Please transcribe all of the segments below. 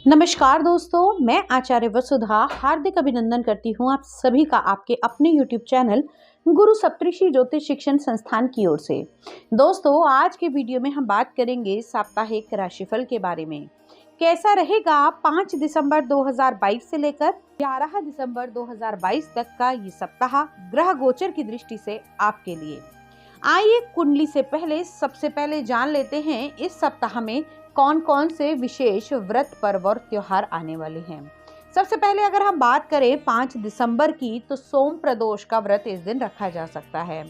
नमस्कार दोस्तों, मैं आचार्य वसुधा हार्दिक अभिनंदन करती हूँ आप सभी का आपके अपने YouTube चैनल गुरु सप्तऋषि ज्योतिष शिक्षण संस्थान की ओर से। दोस्तों, आज के वीडियो में हम बात करेंगे साप्ताहिक राशिफल के बारे में। कैसा रहेगा 5 दिसंबर 2022 से लेकर 11 दिसंबर 2022 तक का ये सप्ताह ग्रह गोचर की दृष्टि से आपके लिए। आइए कुंडली से पहले सबसे पहले जान लेते हैं इस सप्ताह में कौन कौन से विशेष व्रत पर्व और त्योहार आने वाले हैं। सबसे पहले अगर हम बात करें 5 दिसंबर की, तो सोम प्रदोष का व्रत इस दिन रखा जा सकता है।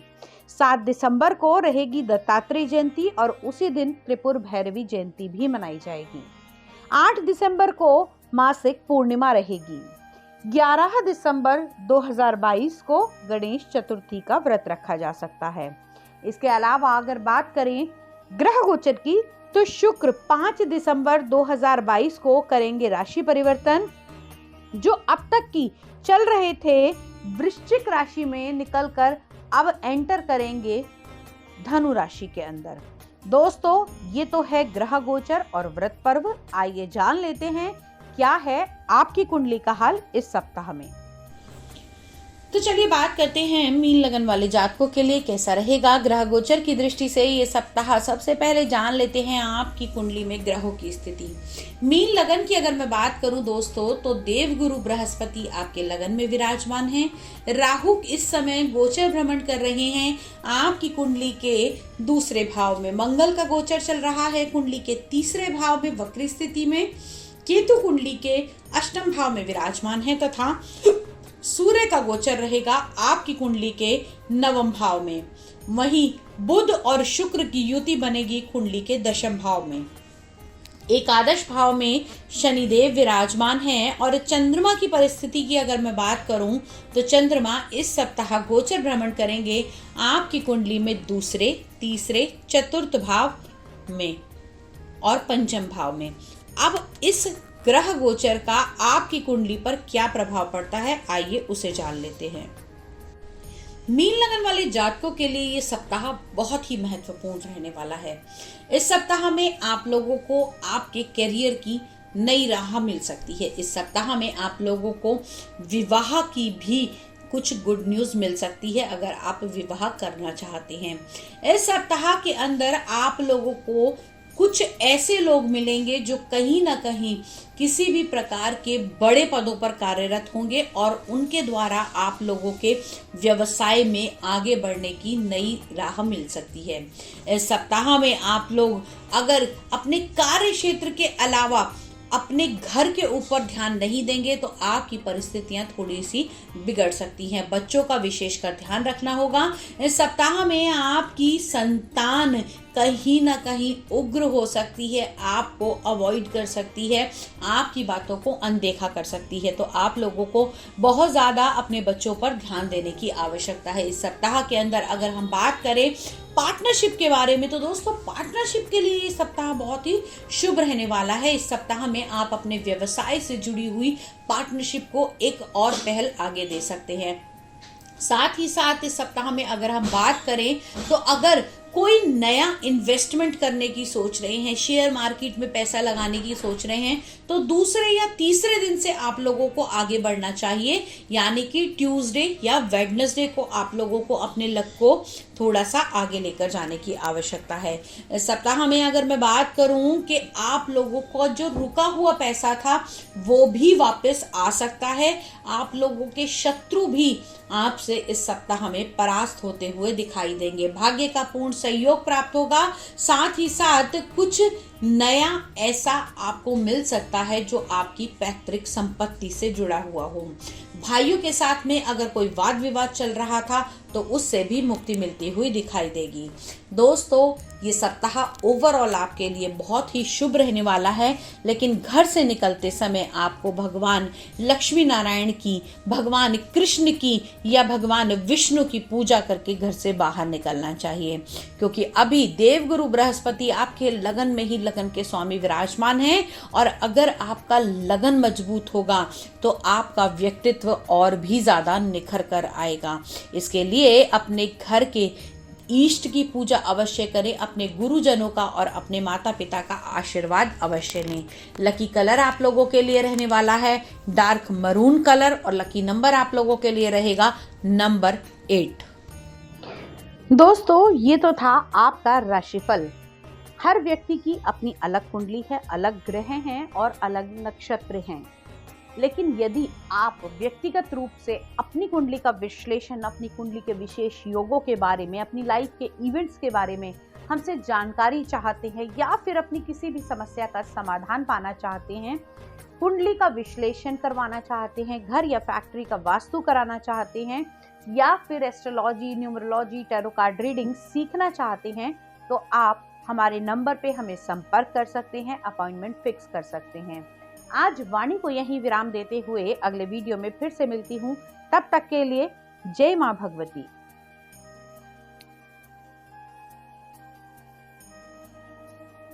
7 दिसंबर को रहेगी दत्तात्रेय जयंती और उसी दिन त्रिपुर भैरवी जयंती भी मनाई जाएगी। 8 दिसंबर को मासिक पूर्णिमा रहेगी। 11 दिसंबर 2022 को गणेश चतुर्थी का व्रत रखा जा सकता है। इसके अलावा अगर बात करें ग्रह गोचर की, तो शुक्र 5 दिसंबर 2022 को करेंगे राशि परिवर्तन, जो अब तक की चल रहे थे वृश्चिक राशि में निकलकर अब एंटर करेंगे धनु राशि के अंदर। दोस्तों, ये तो है ग्रह गोचर और व्रत पर्व। आइए जान लेते हैं क्या है आपकी कुंडली का हाल इस सप्ताह में। तो चलिए बात करते हैं मीन लगन वाले जातकों के लिए कैसा रहेगा ग्रह गोचर की दृष्टि से ये सप्ताह। सबसे पहले जान लेते हैं आपकी कुंडली में ग्रहों की स्थिति। मीन लगन की अगर मैं बात करूं दोस्तों, तो देवगुरु बृहस्पति आपके लगन में विराजमान हैं। राहु इस समय गोचर भ्रमण कर रहे हैं आपकी कुंडली के दूसरे भाव में। मंगल का गोचर चल रहा है कुंडली के तीसरे भाव में वक्र स्थिति में। केतु कुंडली के अष्टम भाव में विराजमान है तथा सूर्य का गोचर रहेगा आपकी कुंडली के नवम भाव में। वहीं बुध और शुक्र की युति बनेगी कुंडली के दशम भाव में। एकादश भाव में शनिदेव विराजमान हैं और चंद्रमा की परिस्थिति की अगर मैं बात करूं, तो चंद्रमा इस सप्ताह गोचर भ्रमण करेंगे आपकी कुंडली में दूसरे, तीसरे, चतुर्थ भाव में और पंचम भाव में। अब इस ग्रह गोचर का आपकी कुंडली पर क्या प्रभाव पड़ता है, आइए उसे जान लेते हैं। मीन लगन वाले जातकों के लिए ये सप्ताह बहुत ही महत्वपूर्ण रहने वाला है। इस सप्ताह में आप लोगों को आपके करियर की नई राह मिल सकती है। इस सप्ताह में आप लोगों को विवाह की भी कुछ गुड न्यूज मिल सकती है अगर आप विवाह करना चाहते हैं। इस सप्ताह के अंदर आप लोगों को कुछ ऐसे लोग मिलेंगे जो कहीं ना कहीं किसी भी प्रकार के बड़े पदों पर कार्यरत होंगे और उनके द्वारा आप लोगों के व्यवसाय में आगे बढ़ने की नई राह मिल सकती है। इस सप्ताह में आप लोग अगर अपने कार्य क्षेत्र के अलावा अपने घर के ऊपर ध्यान नहीं देंगे तो आपकी परिस्थितियां थोड़ी सी बिगड़ सकती हैं। बच्चों का विशेषकर ध्यान रखना होगा। इस सप्ताह में आपकी संतान कहीं ना कहीं उग्र हो सकती है, आपको अवॉइड कर सकती है, आपकी बातों को अनदेखा कर सकती है। तो आप लोगों को बहुत ज़्यादा अपने बच्चों पर ध्यान देने की आवश्यकता है। इस सप्ताह के अंदर अगर हम बात करें पार्टनरशिप के बारे में, तो दोस्तों पार्टनरशिप के लिए ये सप्ताह बहुत ही शुभ रहने वाला है। इस सप्ताह में आप अपने व्यवसाय से जुड़ी हुई पार्टनरशिप को एक और पहल आगे दे सकते हैं। साथ ही साथ इस सप्ताह में अगर हम बात करें, तो अगर कोई नया इन्वेस्टमेंट करने की सोच रहे हैं, शेयर मार्केट में पैसा लगाने की सोच रहे हैं, तो दूसरे या तीसरे दिन से आप लोगों को आगे बढ़ना चाहिए। यानी कि ट्यूसडे या वेडनेसडे को आप लोगों को अपने लक को थोड़ा सा आगे लेकर जाने की आवश्यकता है। इस सप्ताह में अगर मैं बात करूं कि आप लोगों को जो रुका हुआ पैसा था वो भी वापस आ सकता है। आप लोगों के शत्रु भी आपसे इस सप्ताह में परास्त होते हुए दिखाई देंगे। भाग्य का पूर्ण सहयोग प्राप्त होगा। साथ ही साथ कुछ नया ऐसा आपको मिल सकता है जो आपकी पैतृक संपत्ति से जुड़ा हुआ हो। भाइयों के साथ में अगर कोई वाद विवाद चल रहा था तो उससे भी मुक्ति मिलती हुई दिखाई देगी। दोस्तों, ये सप्ताह ओवरऑल आपके लिए बहुत ही शुभ रहने वाला है, लेकिन घर से निकलते समय आपको भगवान लक्ष्मी नारायण की, भगवान कृष्ण की या भगवान विष्णु की पूजा करके घर से बाहर निकलना चाहिए, क्योंकि अभी देवगुरु बृहस्पति आपके लगन में ही लगन के स्वामी विराजमान हैं। और अगर आपका लगन मजबूत होगा तो आपका व्यक्तित्व और भी ज्यादा निखर कर आएगा। इसके लिए अपने घर के इष्ट की पूजा अवश्य करें, अपने गुरुजनों का और अपने माता पिता का आशीर्वाद अवश्य लें। लकी कलर आप लोगों के लिए रहने वाला है डार्क मरून कलर और लकी नंबर आप लोगों के लिए रहेगा नंबर 8। दोस्तों, ये तो था आपका राशिफल। हर व्यक्ति की अपनी अलग कुंडली है, अलग ग्रह हैं और अलग नक्षत्र हैं। लेकिन यदि आप व्यक्तिगत रूप से अपनी कुंडली का विश्लेषण, अपनी कुंडली के विशेष योगों के बारे में, अपनी लाइफ के इवेंट्स के बारे में हमसे जानकारी चाहते हैं या फिर अपनी किसी भी समस्या का समाधान पाना चाहते हैं, कुंडली का विश्लेषण करवाना चाहते हैं, घर या फैक्ट्री का वास्तु कराना चाहते हैं या फिर astrology, numerology, tarot card reading सीखना चाहते हैं, तो आप हमारे नंबर पे हमें संपर्क कर सकते हैं, अपॉइंटमेंट फिक्स कर सकते हैं। आज वाणी को यहीं विराम देते हुए अगले वीडियो में फिर से मिलती हूँ। तब तक के लिए जय मां भगवती।